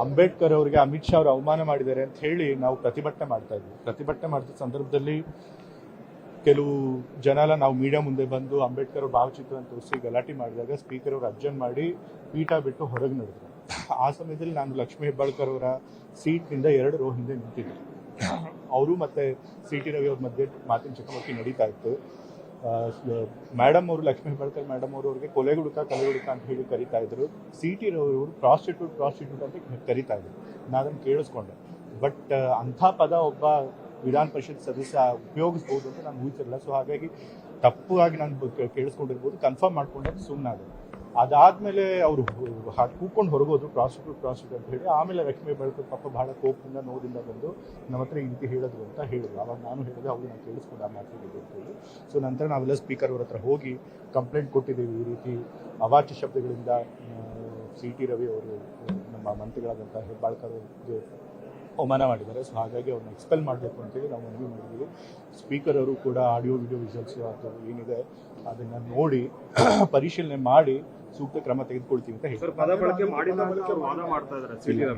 ಅಂಬೇಡ್ಕರ್ ಅವರಿಗೆ ಅಮಿತ್ ಶಾ ಅವರು ಅವಮಾನ ಮಾಡಿದ್ದಾರೆ ಅಂತ ಹೇಳಿ ನಾವು ಪ್ರತಿಭಟನೆ ಮಾಡ್ತಾ ಇದ್ವಿ. ಪ್ರತಿಭಟನೆ ಮಾಡಿದ ಸಂದರ್ಭದಲ್ಲಿ ಕೆಲವು ಜನ ಎಲ್ಲ ನಾವು ಮೀಡಿಯಾ ಮುಂದೆ ಬಂದು ಅಂಬೇಡ್ಕರ್ ಅವ್ರ ಭಾವಚಿತ್ರವನ್ನು ತೋರಿಸಿ ಗಲಾಟೆ ಮಾಡಿದಾಗ ಸ್ಪೀಕರ್ ಅವರು ಅರ್ಜೆಂಟ್ ಮಾಡಿ ಪೀಠ ಬಿಟ್ಟು ಹೊರಗೆ ನಡೆದ್ರು. ಆ ಸಮಯದಲ್ಲಿ ನಾನು ಲಕ್ಷ್ಮೀ ಹೆಬ್ಬಾಳ್ಕರ್ ಅವರ ಸೀಟ್ನಿಂದ 2 ರೋ ಹಿಂದೆ ನಿಂತಿದ್ದೆ. ಅವರು ಮತ್ತು CT ರವಿ ಅವ್ರ ಮಧ್ಯೆ ಮಾತಿನ ಚಕಮಕಿ ನಡೀತಾ ಇತ್ತು. ಮೇಡಮ್ ಅವರು ಲಕ್ಷ್ಮೀ ಹೆಬ್ಬಾಳ್ಕರ್ ಮೇಡಮ್ ಅವ್ರಿಗೆ ಕೊಲೆಗುಡುಕ ಅಂತ ಹೇಳಿ ಕರಿತಾ ಇದ್ರು. CT ರವಿ ಅವರು ಪ್ರಾಸ್ಟಿಟ್ಯೂಟ್ ಅಂತ ಕರಿತಾ ಇದ್ರು. ನಾನು ಅದನ್ನು ಕೇಳಿಸ್ಕೊಂಡೆ. ಬಟ್ ಅಂಥ ಪದ ಒಬ್ಬ ವಿಧಾನ ಪರಿಷತ್ ಸದಸ್ಯ ಉಪಯೋಗಿಸ್ಬೋದು ಅಂತ ನಾನು ಊಹಿಸಿರಲಿಲ್ಲ. ಸೊ ಹಾಗಾಗಿ ತಪ್ಪಾಗಿ ನಾನು ಕೇಳಿಸ್ಕೊಂಡಿರ್ಬೋದು, ಕನ್ಫರ್ಮ್ ಮಾಡ್ಕೊಂಡೆ ಸುಮ್ಮನಾದೆ. ಅದಾದಮೇಲೆ ಅವರು ಕೂತ್ಕೊಂಡು ಹೊರಗೋದ್ರು ಪ್ರಾಸ್ಟಿಟ್ಯೂಟ್ ಅಂತ ಹೇಳಿ. ಆಮೇಲೆ ಲಕ್ಷ್ಮೀ ಹೆಬ್ಬಾಳ್ಕರ್ ಪಾಪ ಬಹಳ ಕೋಪದಿಂದ ನೋದಿಂದ ಬಂದು ನಮ್ಮ ಹತ್ರ ಈ ರೀತಿ ಹೇಳಿದ್ರು ಅಂತ ಹೇಳಿದ್ರು. ಅವಾಗ ನಾನು ಹೇಳಿದೆ ಅವ್ರು ನಾನು ಕೇಳಿಸ್ಕೊಂಡು ಆ ಮಾತಾಡಿದ್ದು ಅಂತ ಹೇಳಿ. ಸೊ ನಂತರ ನಾವೆಲ್ಲ ಸ್ಪೀಕರ್ ಅವ್ರ ಹತ್ರ ಹೋಗಿ ಕಂಪ್ಲೇಂಟ್ ಕೊಟ್ಟಿದ್ದೀವಿ. ಈ ರೀತಿ ಅವಾಚ್ಯ ಶಬ್ದಗಳಿಂದ CT ರವಿ ಅವರು ನಮ್ಮ ಮಂತ್ರಿಗಳಾದಂಥ ಹೆಬ್ಬಾಳ್ಕರ್ ಅವರಿಗೆ ಅವಮಾನ ಮಾಡಿದ್ದಾರೆ. ಸೊ ಹಾಗಾಗಿ ಅವ್ರನ್ನ ಎಕ್ಸ್ಪೆಲ್ ಮಾಡಬೇಕು ಅಂತೇಳಿ ನಾವು ಮನವಿ ಮಾಡಿದ್ದೀವಿ. ಸ್ಪೀಕರ್ ಅವರು ಕೂಡ ಆಡಿಯೋ ವಿಡಿಯೋ ವಿಜುವಲ್ಸ್ ಅಥವಾ ಏನಿದೆ ಅದನ್ನು ನೋಡಿ ಪರಿಶೀಲನೆ ಮಾಡಿ ಸೂಕ್ತ ಕ್ರಮ ತೆಗೆದುಕೊಳ್ತೀವಿ ಅಂತ ಹೇಳಿ.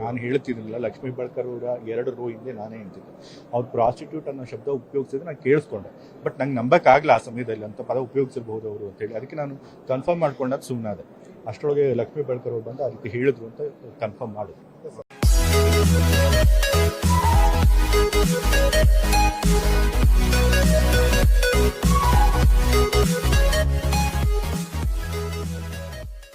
ನಾನು ಹೇಳ್ತಿದ್ದಿಲ್ಲ, ಲಕ್ಷ್ಮೀ ಹೆಬ್ಬಾಳ್ಕರ್ ಅವರ 2 ರೋ ಹಿಂದೆ ನಾನೇ ನಿಂತಿದ್ದೆ. ಅವ್ರು ಪ್ರಾಸ್ಟಿಟ್ಯೂಟ್ ಅನ್ನೋ ಶಬ್ದ ಉಪಯೋಗಿಸಿದ್ರೆ ನಾನು ಕೇಳಿಸ್ಕೊಂಡೆ. ಬಟ್ ನಂಗೆ ನಂಬಕ್ಕಾಗಲ್ಲ ಆ ಸಮಯದಲ್ಲಿ ಅಂತ ಪದ ಉಪಯೋಗಿಸಿರ್ಬೋದು ಅವರು ಅಂತೇಳಿ. ಅದಕ್ಕೆ ನಾನು ಕನ್ಫರ್ಮ್ ಮಾಡ್ಕೊಂಡಾಗ ಸುಮ್ಮನಾದೆ. ಅಷ್ಟರೊಳಗೆ ಲಕ್ಷ್ಮೀ ಹೆಬ್ಬಾಳ್ಕರ್ ಅವರು ಬಂದು ಆ ರೀತಿ ಹೇಳಿದ್ರು ಅಂತ ಕನ್ಫರ್ಮ್ ಮಾಡಿದ್ರು.